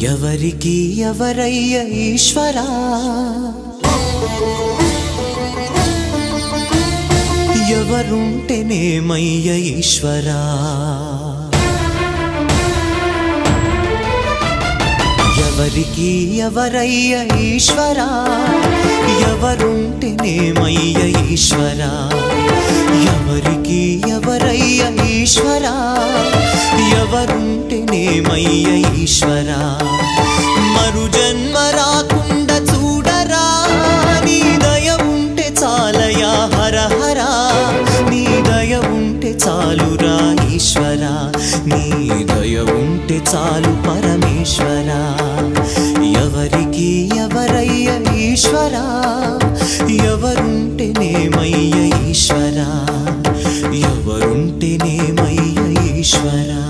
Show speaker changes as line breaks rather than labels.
ఎవరికి ఎవరయ్య ఈశ్వరా ఎవరుంటేనేమయ్య ఈశ్వరా ఎవరికి ఎవరయ్య ఈశ్వరా ఎవరుంటేనేమయ్య ఈశ్వరా ఎవరికి ఎవరయ్య ఈశ్వరా ఎవరుంటేనేమయ్య ఈశ్వరా మరు జన్మ రాకుండా చూడరా నీ దయ ఉంటే చాలయా హర హరా నీ దయ ఉంటే చాలురా ఈశ్వరా నీ దయ ఉంటే చాలు పరమేశ్వరా ఎవరికి ఎవరయ్య ఈశ్వరా ఎవరుంటేనేమయ్య ఈశ్వరా ఎవరుంటేనేమయ్య ఈశ్వరా